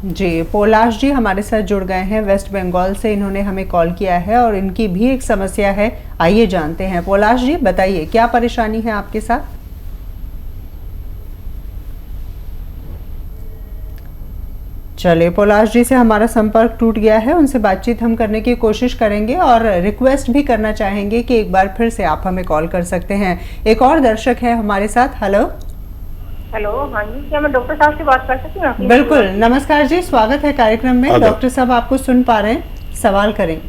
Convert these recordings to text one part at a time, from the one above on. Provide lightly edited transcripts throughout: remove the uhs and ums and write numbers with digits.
जी, पोलाश जी हमारे साथ जुड़ गए हैं वेस्ट बंगाल से। इन्होंने हमें कॉल किया है और इनकी भी एक समस्या है, आइए जानते हैं। पोलाश जी बताइए क्या परेशानी है आपके साथ? चलिए, पोलाश जी से हमारा संपर्क टूट गया है। उनसे बातचीत हम करने की कोशिश करेंगे और रिक्वेस्ट भी करना चाहेंगे कि एक बार फिर से आप हमें कॉल कर सकते हैं। एक और दर्शक है हमारे साथ। हेलो हेलो, हाँ जी, क्या मैं डॉक्टर साहब से बात कर सकती हूँ? बिल्कुल, नमस्कार जी, स्वागत है कार्यक्रम में। डॉक्टर साहब आपको सुन पा रहे हैं, सवाल करें।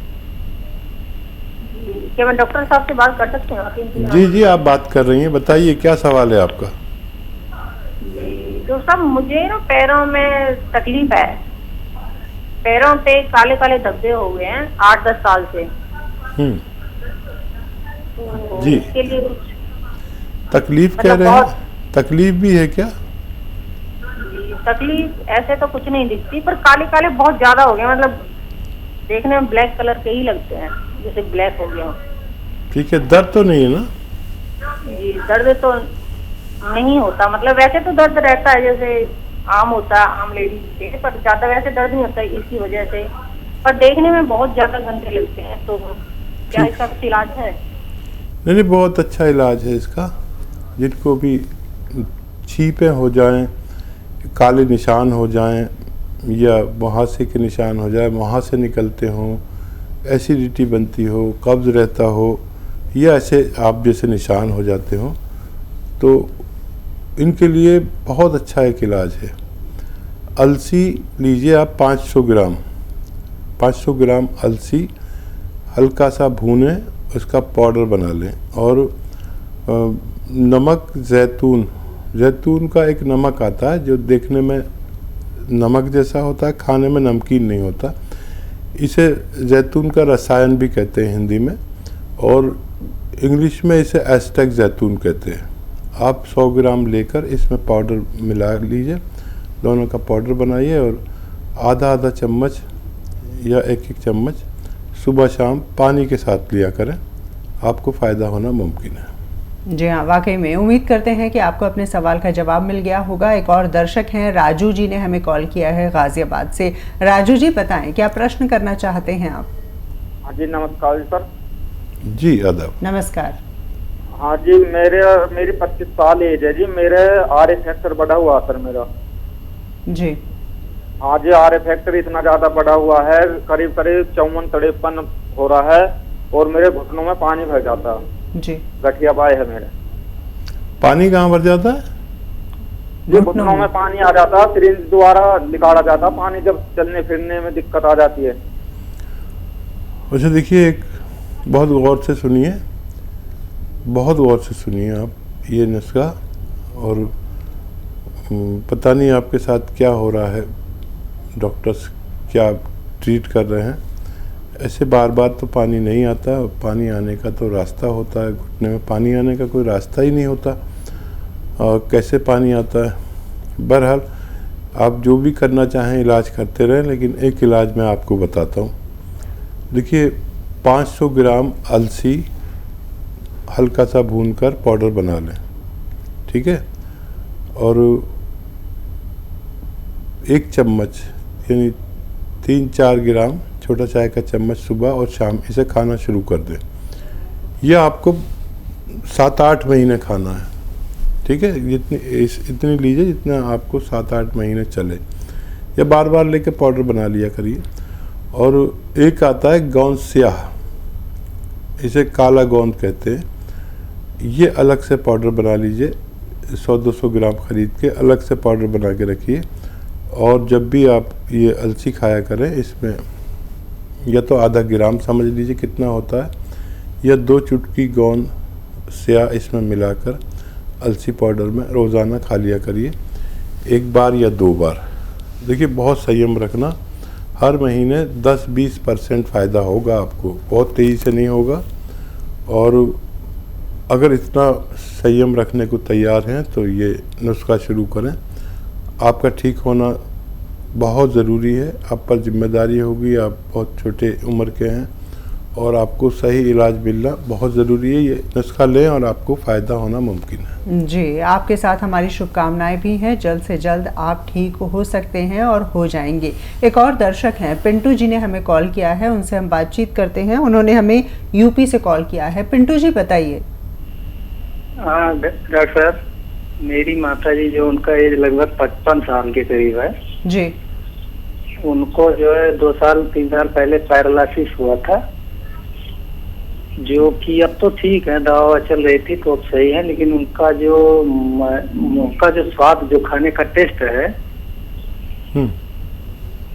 क्या मैं डॉक्टर साहब से बात कर सकती हूँ? जी जी, आप बात कर रही हैं, बताइए क्या सवाल है आपका? डॉक्टर साहब, मुझे ना पैरों में तकलीफ है। पैरों पे काले काले धब्बे हो गए हैं 8-10 साल से। तो जी, इसके लिए कुछ तकलीफ कह रहे हैं? तकलीफ भी है क्या? तकलीफ ऐसे तो कुछ नहीं दिखती, पर काले काले बहुत ज्यादा हो गए, मतलब देखने में ब्लैक कलर के ही लगते हैं, जैसे ब्लैक हो गया। ठीक है, दर्द तो नहीं है ना? जी, दर्द तो नहीं होता, मतलब वैसे तो दर्द रहता है जैसे आम होता है आम लेडीज के, पर ज्यादा वैसे दर्द नहीं होता इसकी वजह से। पर देखने में बहुत ज्यादा गंदे लगते हैं, तो क्या इसका कुछ इलाज है? नहीं, बहुत अच्छा इलाज है इसका। जिनको भी छींपें हो जाएं, काले निशान हो जाएं या मुहासे के निशान हो जाए, मुहासे निकलते हों, एसिडिटी बनती हो, कब्ज़ रहता हो या ऐसे आप जैसे निशान हो जाते हों, तो इनके लिए बहुत अच्छा एक इलाज है। अलसी लीजिए आप 500 ग्राम, 500 ग्राम अलसी हल्का सा भूनें, उसका पाउडर बना लें। और नमक, जैतून का एक नमक आता है जो देखने में नमक जैसा होता है, खाने में नमकीन नहीं होता। इसे जैतून का रसायन भी कहते हैं हिंदी में, और इंग्लिश में इसे एस्टेक जैतून कहते हैं। आप 100 ग्राम लेकर इसमें पाउडर मिला लीजिए, दोनों का पाउडर बनाइए और आधा आधा चम्मच या एक एक चम्मच सुबह शाम पानी के साथ लिया करें, आपको फ़ायदा होना मुमकिन है। जी हाँ, वाकई में उम्मीद करते हैं कि आपको अपने सवाल का जवाब मिल गया होगा। एक और दर्शक हैं, राजू जी ने हमें कॉल किया है गाजियाबाद से। राजू जी बताएं क्या प्रश्न करना चाहते हैं आप? हाँ जी, नमस्कार जी सर। जी आदाब। नमस्कार। हाँ जी, मेरी 25 साल एज है जी। मेरे आर फैक्टर बढ़ा हुआ सर मेरा। जी हाँ जी, आर फैक्टर इतना ज्यादा बढ़ा हुआ है, करीब करीब 54-53 हो रहा है, और मेरे घुटनों में पानी भर जाता है जी। गठिया पाए है मेरे। पानी कहाँ भर जाता है? जी, घुटनों में पानी आ जाता है, सिरिंज द्वारा निकाला जाता है पानी, जब चलने फिरने में दिक्कत आ जाती है। अच्छा देखिए, एक बहुत गौर से सुनिए, बहुत गौर से सुनिए आप ये नुस्खा, और पता नहीं आपके साथ क्या हो रहा है, डॉक्टर्स क्या ट्रीट कर रहे हैं। ऐसे बार बार तो पानी नहीं आता, पानी आने का तो रास्ता होता है, घुटने में पानी आने का कोई रास्ता ही नहीं होता, और कैसे पानी आता है। बहरहाल आप जो भी करना चाहें इलाज करते रहें, लेकिन एक इलाज मैं आपको बताता हूँ। देखिए, 500 ग्राम अलसी हल्का सा भूनकर पाउडर बना लें, ठीक है, और 1 चम्मच यानी 3-4 ग्राम छोटा चाय का चम्मच सुबह और शाम इसे खाना शुरू कर दें। यह आपको 7-8 महीने खाना है, ठीक है। इतनी लीजिए जितना आपको 7-8 महीने चले, या बार बार लेके पाउडर बना लिया करिए। और एक आता है गोंद स्याह, इसे काला गोंद कहते हैं, ये अलग से पाउडर बना लीजिए, 100-200 ग्राम ख़रीद के अलग से पाउडर बना के रखिए। और जब भी आप ये अलसी खाया करें, इसमें या तो आधा ग्राम समझ लीजिए कितना होता है, या 2 चुटकी गोंद स्याह इसमें मिलाकर अलसी पाउडर में रोज़ाना खा लिया करिए, 1 बार या 2 बार। देखिए, बहुत संयम रखना, हर महीने 10-20% फ़ायदा होगा आपको, बहुत तेज़ी से नहीं होगा। और अगर इतना संयम रखने को तैयार हैं तो ये नुस्खा शुरू करें, आपका ठीक होना बहुत ज़रूरी है। आप पर जिम्मेदारी होगी, आप बहुत छोटे उम्र के हैं और आपको सही इलाज मिलना बहुत ज़रूरी है। ये नुस्खा लें और आपको फ़ायदा होना मुमकिन है। जी, आपके साथ हमारी शुभकामनाएं भी हैं। जल्द से जल्द आप ठीक हो सकते हैं और हो जाएंगे। एक और दर्शक हैं, पिंटू जी ने हमें कॉल किया है, उनसे हम बातचीत करते हैं। उन्होंने हमें यूपी से कॉल किया है। पिंटू जी बताइए। हाँ डॉक्टर साहब, मेरी माता जी जो उनका एज लगभग 55 साल के करीब है जी। उनको जो है 2-3 साल पहले पैरालिसिस हुआ था, जो कि अब तो ठीक है, दवा चल रही थी तो अब सही है, लेकिन उनका जो स्वाद, जो खाने का टेस्ट है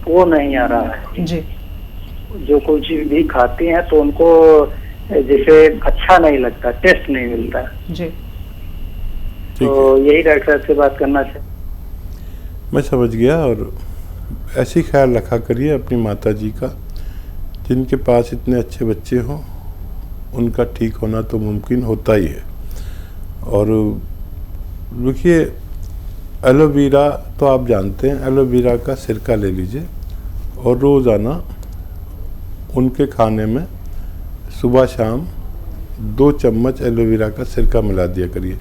वो नहीं आ रहा है जी। जो कुछ भी खाती हैं तो उनको जैसे अच्छा नहीं लगता, टेस्ट नहीं मिलता जी। तो यही डॉक्टर साहब से बात करना चाहिए। मैं समझ गया। और ऐसी ख्याल रखा करिए अपनी माता जी का, जिनके पास इतने अच्छे बच्चे हों उनका ठीक होना तो मुमकिन होता ही है। और देखिए, एलोवेरा तो आप जानते हैं, एलोवेरा का सिरका ले लीजिए और रोज़ाना उनके खाने में सुबह शाम 2 चम्मच एलोवेरा का सिरका मिला दिया करिए।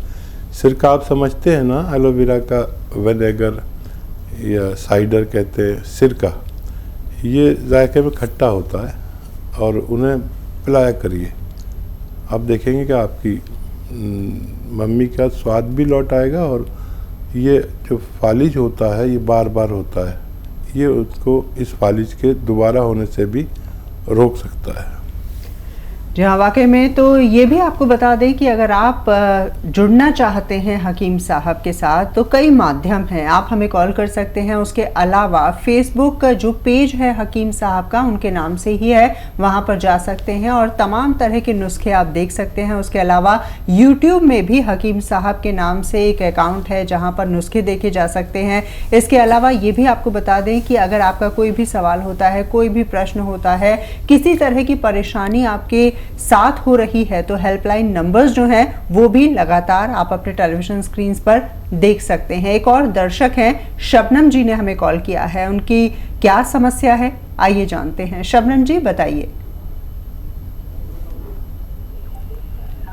सिरका आप समझते हैं ना, एलोवेरा का विनेगर या साइडर कहते हैं, सिरका, ये जायके में खट्टा होता है और उन्हें पिलाया करिए। आप देखेंगे कि आपकी मम्मी का स्वाद भी लौट आएगा और ये जो फालिज होता है ये बार बार होता है, ये उसको इस फालिज के दोबारा होने से भी रोक सकता है। जी हाँ, वाकई में। तो ये भी आपको बता दें कि अगर आप जुड़ना चाहते हैं हकीम साहब के साथ तो कई माध्यम हैं, आप हमें कॉल कर सकते हैं। उसके अलावा फेसबुक का जो पेज है हकीम साहब का, उनके नाम से ही है, वहाँ पर जा सकते हैं और तमाम तरह के नुस्खे आप देख सकते हैं। उसके अलावा यूट्यूब में भी हकीम साहब के नाम से एक अकाउंट है जहाँ पर नुस्खे देखे जा सकते हैं। इसके अलावा ये भी आपको बता दें कि अगर आपका कोई भी सवाल होता है, कोई भी प्रश्न होता है, किसी तरह की परेशानी आपके साथ हो रही है, तो हेल्पलाइन नंबर्स जो हैं वो भी लगातार आप अपने टेलीविजन स्क्रीन पर देख सकते हैं। एक और दर्शक हैं, शबनम जी ने हमें कॉल किया है। उनकी क्या समस्या है, आइए जानते हैं। शबनम जी बताइए।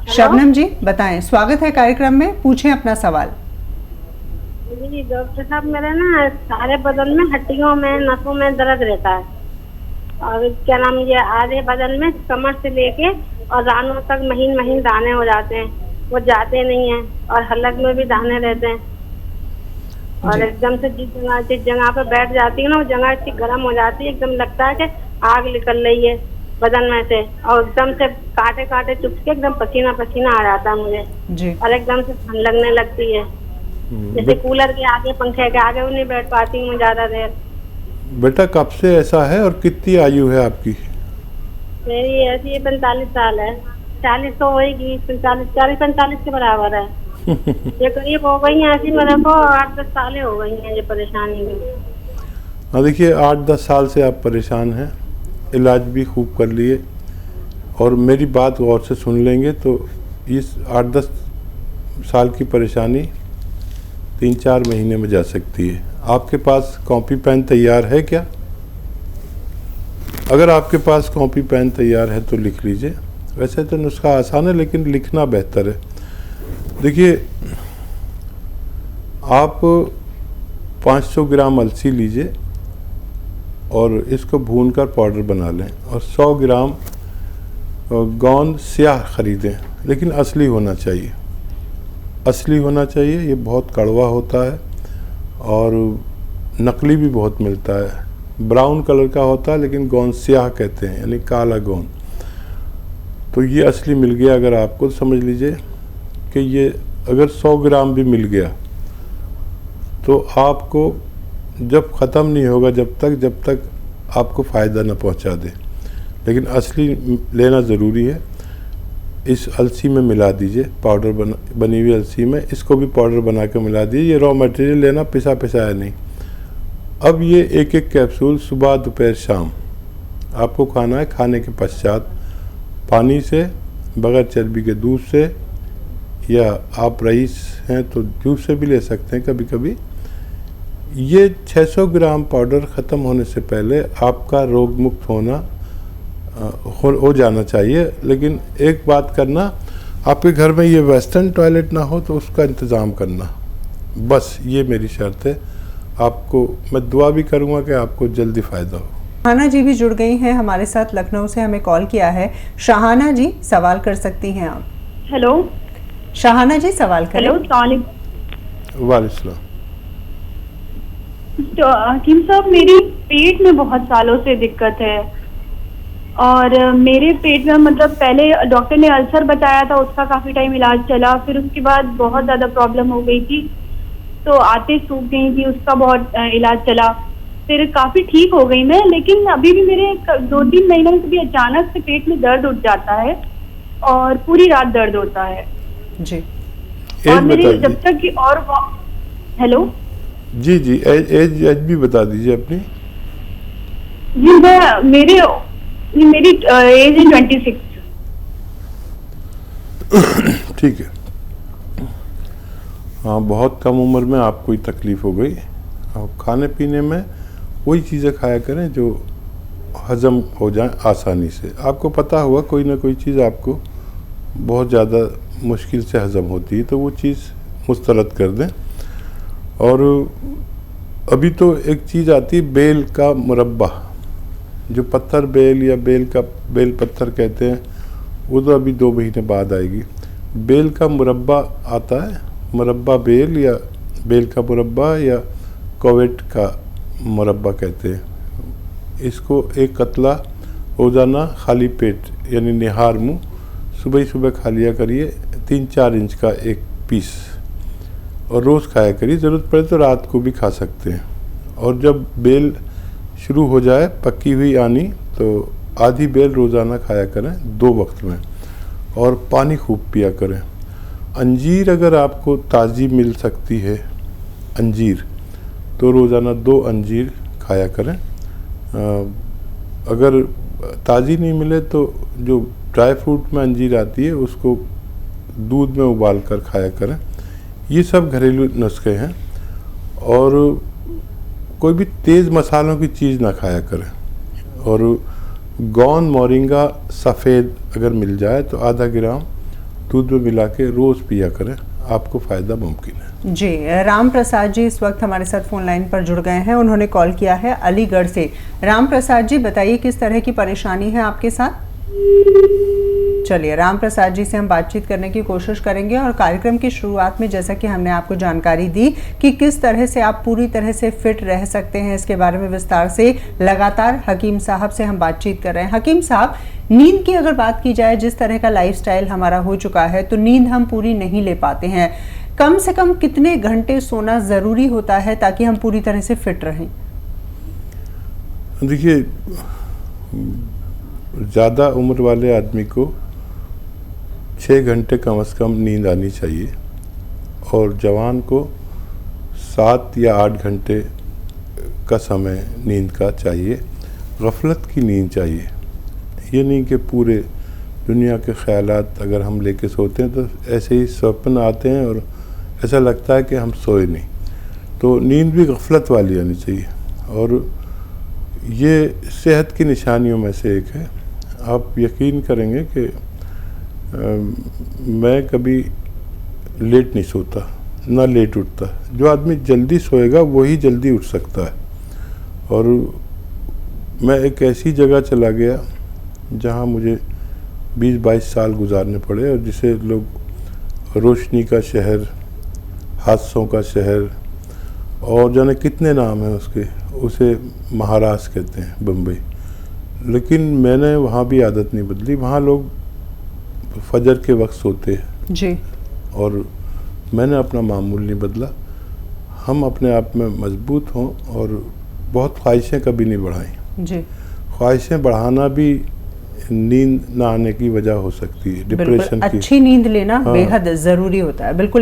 शबनम जी बताएं, स्वागत है कार्यक्रम में, पूछें अपना सवाल। जी डॉक्टर साहब, मेरे ना सारे बदन में, हड्डियों में, नसों में दर्द रहता है और क्या नाम, ये आधे बदन में कमर से लेके और रानों तक महीन महीन दाने हो जाते हैं, वो जाते नहीं हैं, और हलक में भी दाने रहते हैं। और एकदम से जिस जगह पे बैठ जाती है ना, वो जगह इतनी गर्म हो जाती है, एकदम लगता है कि आग निकल रही है बदन में से, और एकदम से काटे काटे चुप के एकदम पसीना पसीना आ जाता है मुझे जी। और एकदम से ठंड लगने लगती है, जैसे कूलर के आगे, पंखे के आगे नहीं बैठ पाती हूँ ज्यादा देर। बेटा कब से ऐसा है और कितनी आयु है आपकी? मेरी ऐसी 45 साल है। 40 तो होगी, 40-45 के बराबर है। ये करीब हो गई है ऐसी, मेरे को 8-10 साल हो गई हैं ये परेशानी में। हाँ देखिए, 8-10 साल से आप परेशान हैं, इलाज भी खूब कर लिए और मेरी बात गौर से सुन लेंगे तो इस 8-10 साल की परेशानी 3-4 महीने में जा सकती है। आपके पास कॉपी पेन तैयार है क्या? अगर आपके पास कॉपी पेन तैयार है तो लिख लीजिए। वैसे तो नुस्खा आसान है लेकिन लिखना बेहतर है। देखिए, आप 500 ग्राम अलसी लीजिए और इसको भूनकर पाउडर बना लें और 100 ग्राम गोंद स्याह खरीदें, लेकिन असली होना चाहिए, असली होना चाहिए। ये बहुत कड़वा होता है और नकली भी बहुत मिलता है। ब्राउन कलर का होता है लेकिन गोंद स्याह कहते हैं, यानी काला गोंद। तो ये असली मिल गया अगर आपको, समझ लीजिए कि ये अगर 100 ग्राम भी मिल गया तो आपको जब ख़त्म नहीं होगा जब तक आपको फ़ायदा न पहुंचा दे, लेकिन असली लेना ज़रूरी है। इस अलसी में मिला दीजिए, पाउडर बनी हुई अलसी में इसको भी पाउडर बना के मिला दीजिए। ये रॉ मटेरियल लेना, पिसा पिसाया नहीं। अब ये एक एक कैप्सूल सुबह दोपहर शाम आपको खाना है। खाने के पश्चात पानी से, बगैर चर्बी के दूध से, या आप रईस हैं तो जूस से भी ले सकते हैं कभी कभी। ये 600 ग्राम पाउडर ख़त्म होने से पहले आपका रोग मुक्त होना हो जाना चाहिए। लेकिन एक बात करना, आपके घर में ये वेस्टर्न टॉयलेट ना हो तो उसका इंतज़ाम करना, बस ये मेरी शर्त है। आपको मैं दुआ भी करूँगा कि आपको जल्दी फ़ायदा हो। शाहाना जी भी जुड़ गई हैं हमारे साथ, लखनऊ से हमें कॉल किया है। शाहाना जी सवाल कर सकती हैं आप। हेलो शाहाना जी सवाल करें। हेलो, सलाम। वालेकुम। तो हकीम साहब, मेरी पेट में बहुत सालों से दिक्कत है और मेरे पेट में मतलब पहले डॉक्टर ने अल्सर बताया था, उसका काफ़ी टाइम इलाज चला, फिर उसके बाद बहुत ज़्यादा प्रॉब्लम हो गई थी, तो आते सूख गई थी, उसका बहुत इलाज चला, फिर काफ़ी ठीक हो गई मैं। लेकिन अभी भी मेरे 2-3 महीनों से भी अचानक से पेट में दर्द उठ जाता है और पूरी रात दर्द होता है जी। और मेरी जब तक कि और हेलो जी जी, एज भी बता दीजिए अपनी। जी, मेरी एज है 26। ठीक है। हाँ, बहुत कम उम्र में आपको कोई तकलीफ़ हो गई। आप खाने पीने में वही चीज़ें खाया करें जो हज़म हो जाए आसानी से। आपको पता हुआ कोई ना कोई चीज़ आपको बहुत ज़्यादा मुश्किल से हज़म होती है, तो वो चीज़ मुस्तरद कर दें। और अभी तो एक चीज़ आती है बेल का मुरब्बा, जो पत्थर बेल या बेल पत्थर कहते हैं, वो तो अभी 2 महीने बाद आएगी। बेल का मुरब्बा आता है, मुरब्बा बेल या बेल का मुरब्बा या कोवेट का मुरब्बा कहते हैं। इसको एक कतला रोज़ाना खाली पेट यानी निहार मुँह सुबह ही सुबह खा लिया करिए, 3-4 इंच का एक पीस, और रोज़ खाया करिए। ज़रूरत पड़े तो रात को भी खा सकते हैं। और जब बेल शुरू हो जाए पक्की हुई आनी, तो आधी बेल रोज़ाना खाया करें 2 वक्त में, और पानी खूब पिया करें। अंजीर अगर आपको ताज़ी मिल सकती है अंजीर, तो रोज़ाना 2 अंजीर खाया करें। अगर ताज़ी नहीं मिले तो जो ड्राई फ्रूट में अंजीर आती है उसको दूध में उबाल कर खाया करें। ये सब घरेलू नुस्खे हैं। और कोई भी तेज़ मसालों की चीज़ ना खाया करें। और गोंद मोरिंगा सफ़ेद अगर मिल जाए तो आधा ग्राम दूध में मिला के रोज़ पिया करें, आपको फ़ायदा मुमकिन है। जी, राम प्रसाद जी इस वक्त हमारे साथ फ़ोन लाइन पर जुड़ गए हैं। उन्होंने कॉल किया है अलीगढ़ से। राम प्रसाद जी बताइए किस तरह की परेशानी है आपके साथ। चलिए, राम प्रसाद जी से हम बातचीत करने की कोशिश करेंगे। और कार्यक्रम की शुरुआत में जैसा कि हमने आपको जानकारी दी कि किस तरह से आप पूरी तरह से फिट रह सकते हैं, इसके बारे में विस्तार से लगातार हकीम साहब से हम बातचीत कर रहे हैं। हकीम साहब, नींद की अगर बात की जाए, जिस तरह का लाइफस्टाइल हमारा हो चुका है, तो नींद हम पूरी नहीं ले पाते हैं। कम से कम कितने घंटे सोना ज़रूरी होता है ताकि हम पूरी तरह से फिट रहें? देखिए, ज़्यादा उम्र वाले आदमी को 6 घंटे कम से कम नींद आनी चाहिए, और जवान को 7 या 8 घंटे का समय नींद का चाहिए। गफलत की नींद चाहिए। ये नहीं कि पूरे दुनिया के ख़यालात अगर हम लेके सोते हैं तो ऐसे ही स्वप्न आते हैं और ऐसा लगता है कि हम सोए नहीं। तो नींद भी गफलत वाली आनी चाहिए, और ये सेहत की निशानियों में से एक है। आप यकीन करेंगे कि मैं कभी लेट नहीं सोता, ना लेट उठता। जो आदमी जल्दी सोएगा वही जल्दी उठ सकता है। और मैं एक ऐसी जगह चला गया जहाँ मुझे 20-22 साल गुजारने पड़े, और जिसे लोग रोशनी का शहर, हादसों का शहर, और जाने कितने नाम हैं उसके, उसे महाराष्ट्र कहते हैं, बम्बई। लेकिन मैंने वहाँ भी आदत नहीं बदली। वहाँ लोग फजर के वक्त सोते हैं जी, और मैंने अपना मामूल नहीं बदला। हम अपने आप में मजबूत हों, और बहुत ख्वाहिशें कभी नहीं बढ़ाएं। जी, ख्वाहिशें बढ़ाना भी नींद ना आने की वजह हो सकती है, डिप्रेशन की। अच्छी नींद लेना बेहद ज़रूरी होता है। बिल्कुल